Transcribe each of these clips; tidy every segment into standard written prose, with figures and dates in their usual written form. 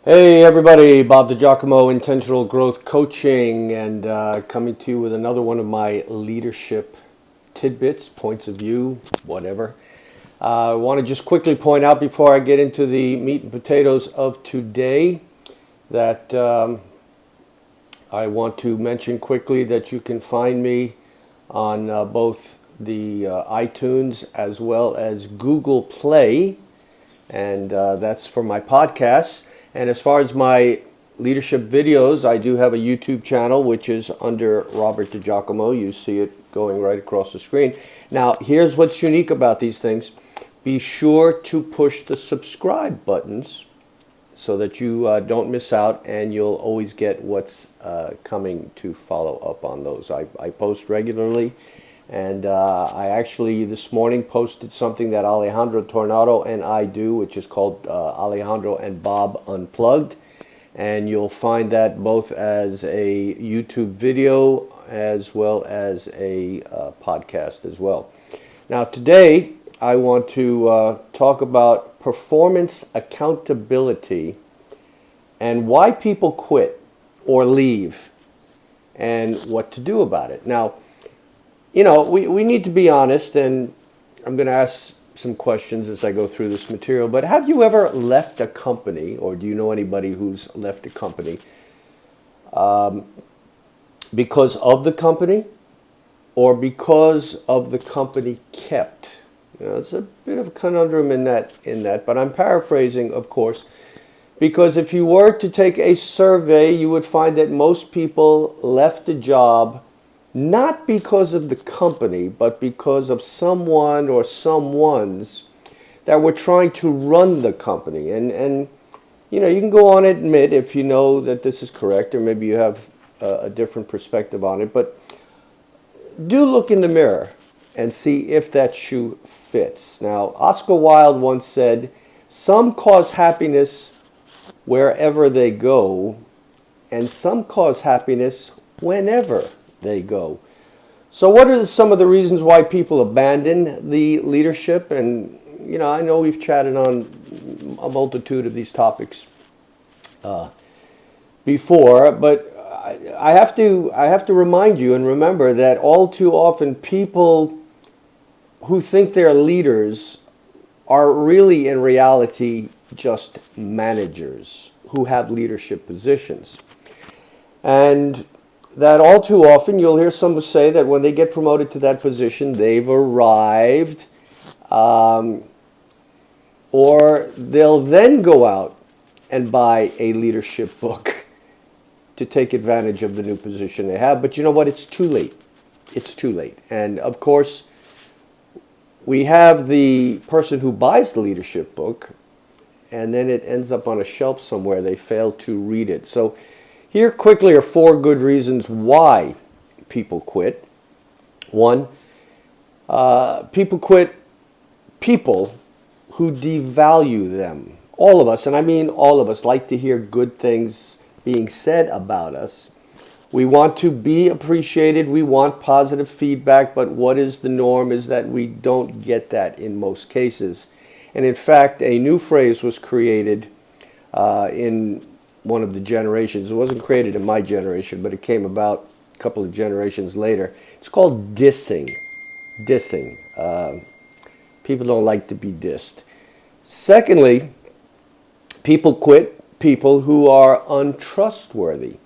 Hey everybody, Bob DiGiacomo, Intentional Growth Coaching, and coming to you with another one of my leadership tidbits, points of view, whatever. I want to just quickly point out before I get into the meat and potatoes of today that I want to mention quickly that you can find me on both the iTunes as well as Google Play, and that's for my podcasts. And as far as my leadership videos, I do have a YouTube channel, which is under Robert DiGiacomo. You see it going right across the screen. Now, here's what's unique about these things. Be sure to push the subscribe buttons so that you don't miss out, and you'll always get what's coming to follow up on those. I post regularly, and I actually this morning posted something that Alejandro Tornado and I do, which is called Alejandro and Bob Unplugged, and you'll find that both as a YouTube video as well as a podcast as well. Now today I want to talk about performance accountability and why people quit or leave and what to do about it. Now, you know, we need to be honest, and I'm going to ask some questions as I go through this material, but have you ever left a company, or do you know anybody who's left a company because of the company or because of the company kept? You know, it's a bit of a conundrum in that, but I'm paraphrasing, of course, because if you were to take a survey, you would find that most people left a job not because of the company, but because of someone or someones that were trying to run the company. And you know, you can go on and admit if you know that this is correct, or maybe you have a different perspective on it, but do look in the mirror and see if that shoe fits. Now, Oscar Wilde once said, "Some cause happiness wherever they go, and some cause happiness whenever they go." So what are some of the reasons why people abandon the leadership? And, you know, I know we've chatted on a multitude of these topics before, but I have to remind you and remember that all too often people who think they're leaders are really in reality just managers who have leadership positions. And that all too often you'll hear someone say that when they get promoted to that position, they've arrived, or they'll then go out and buy a leadership book to take advantage of the new position they have. But you know what? It's too late. It's too late. And of course, we have the person who buys the leadership book, and then it ends up on a shelf somewhere. They fail to read it. So here quickly are 4 good reasons why people quit. 1, people quit people who devalue them. All of us, and I mean all of us, like to hear good things being said about us. We want to be appreciated. We want positive feedback, but what is the norm is that we don't get that in most cases. And in fact, a new phrase was created in one of the generations. It wasn't created in my generation, but it came about a couple of generations later. It's called dissing. Dissing. People don't like to be dissed. Secondly, people quit people who are untrustworthy.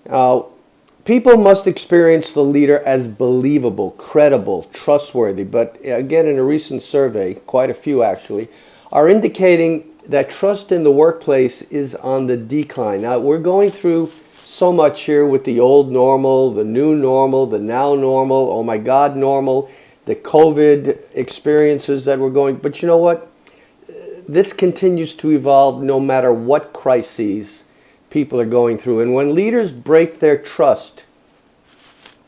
Now, people must experience the leader as believable, credible, trustworthy. But again, in a recent survey, quite a few actually, are indicating that trust in the workplace is on the decline. Now, we're going through so much here with the old normal, the new normal, the now normal, oh my God, normal, the COVID experiences that we're going. But you know what? This continues to evolve no matter what crises people are going through. And when leaders break their trust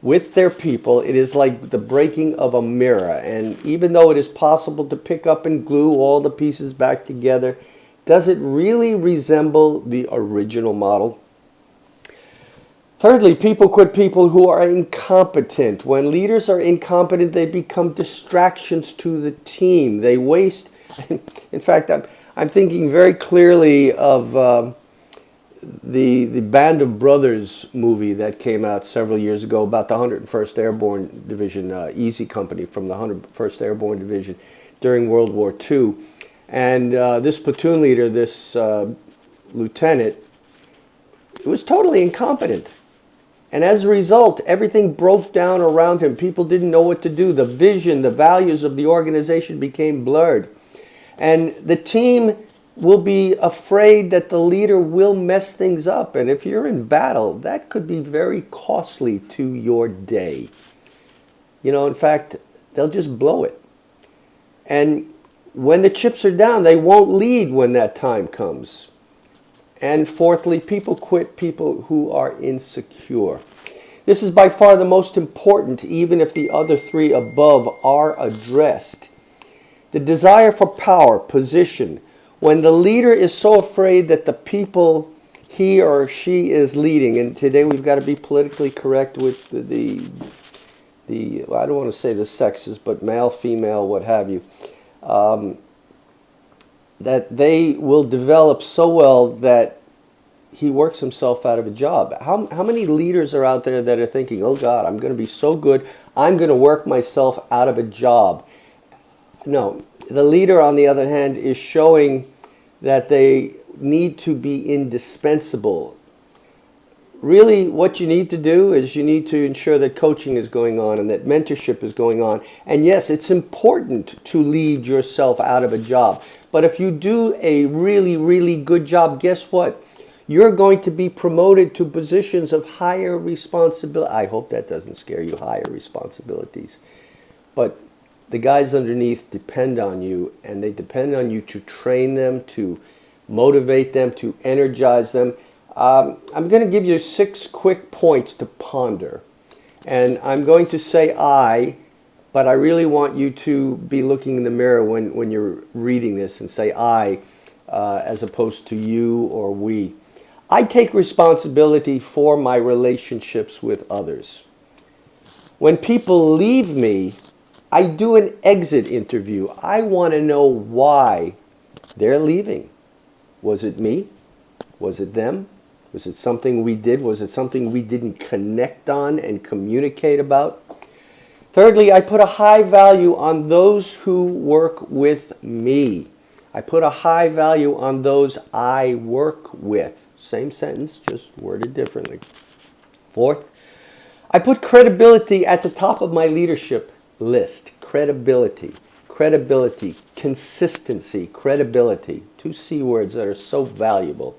with their people, it is like the breaking of a mirror. And even though it is possible to pick up and glue all the pieces back together, does it really resemble the original model? Thirdly, people quit people who are incompetent. When leaders are incompetent, they become distractions to the team. They waste. In fact, I'm thinking very clearly of the Band of Brothers movie that came out several years ago about the 101st Airborne Division, Easy Company from the 101st Airborne Division during World War II. And this platoon leader, this lieutenant, was totally incompetent. And as a result, everything broke down around him. People didn't know what to do. The vision, the values of the organization became blurred. And the team will be afraid that the leader will mess things up. And if you're in battle, that could be very costly to your day. In fact, they'll just blow it. And when the chips are down, they won't lead when that time comes. And fourthly, people quit people who are insecure. This is by far the most important, even if the other three above are addressed. The desire for power, position. When the leader is so afraid that the people he or she is leading, and today we've got to be politically correct with the well, I don't want to say the sexes, but male, female, what have you, that they will develop so well that he works himself out of a job. How many leaders are out there that are thinking, oh God, I'm going to be so good, I'm going to work myself out of a job? No, the leader, on the other hand, is showing that they need to be indispensable. Really, what you need to do is you need to ensure that coaching is going on and that mentorship is going on. And yes, it's important to lead yourself out of a job. But if you do a really, really good job, guess what? You're going to be promoted to positions of higher responsibility. I hope that doesn't scare you, higher responsibilities. But the guys underneath depend on you, and they depend on you to train them, to motivate them, to energize them. I'm going to give you 6 quick points to ponder. And I'm going to say I, but I really want you to be looking in the mirror when you're reading this and say I as opposed to you or we. I take responsibility for my relationships with others. When people leave me, I do an exit interview. I want to know why they're leaving. Was it me? Was it them? Was it something we did? Was it something we didn't connect on and communicate about? Thirdly, I put a high value on those who work with me. I put a high value on those I work with. Same sentence, just worded differently. Fourth, I put credibility at the top of my leadership list. Credibility, consistency, credibility. 2 C words that are so valuable.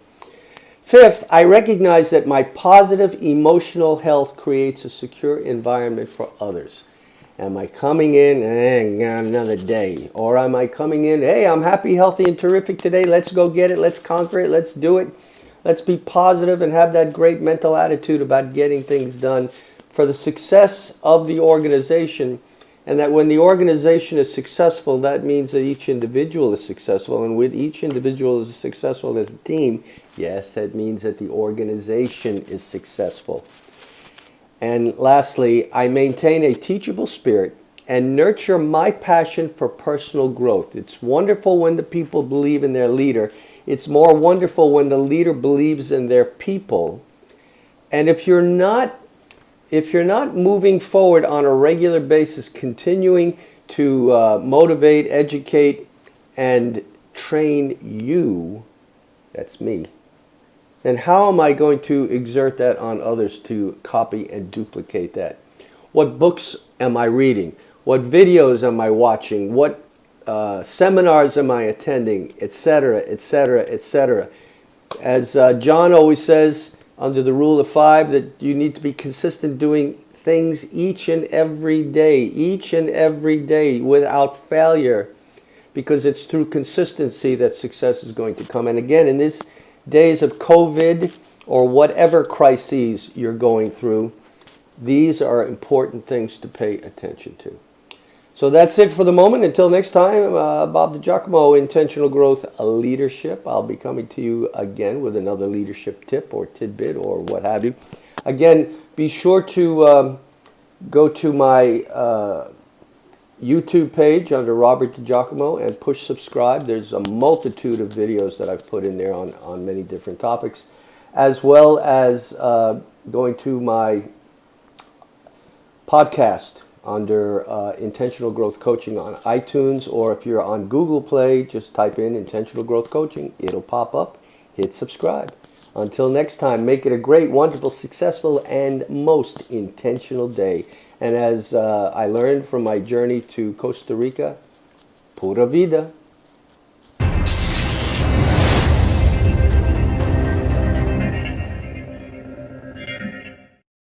Fifth, I recognize that my positive emotional health creates a secure environment for others. Am I coming in, another day? Or am I coming in, hey, I'm happy, healthy, and terrific today. Let's go get it. Let's conquer it. Let's do it. Let's be positive and have that great mental attitude about getting things done for the success of the organization. And that when the organization is successful, that means that each individual is successful. And with each individual is successful as a team, yes, that means that the organization is successful. And lastly, I maintain a teachable spirit and nurture my passion for personal growth. It's wonderful when the people believe in their leader. It's more wonderful when the leader believes in their people. And if you're not moving forward on a regular basis, continuing to motivate, educate, and train you, that's me, then how am I going to exert that on others to copy and duplicate that? What books am I reading? What videos am I watching? What seminars am I attending? Etc., etc., etc. As John always says, under the rule of 5, that you need to be consistent doing things each and every day without failure, because it's through consistency that success is going to come. And again, in these days of COVID or whatever crises you're going through, these are important things to pay attention to. So that's it for the moment. Until next time, Bob DiGiacomo, Intentional Growth Leadership. I'll be coming to you again with another leadership tip or tidbit or what have you. Again, be sure to go to my YouTube page under Robert DiGiacomo and push subscribe. There's a multitude of videos that I've put in there on many different topics, as well as going to my podcast under Intentional Growth Coaching on iTunes, or if you're on Google Play, just type in Intentional Growth Coaching. It'll pop up. Hit subscribe. Until next time, make it a great, wonderful, successful, and most intentional day. And as I learned from my journey to Costa Rica, pura vida.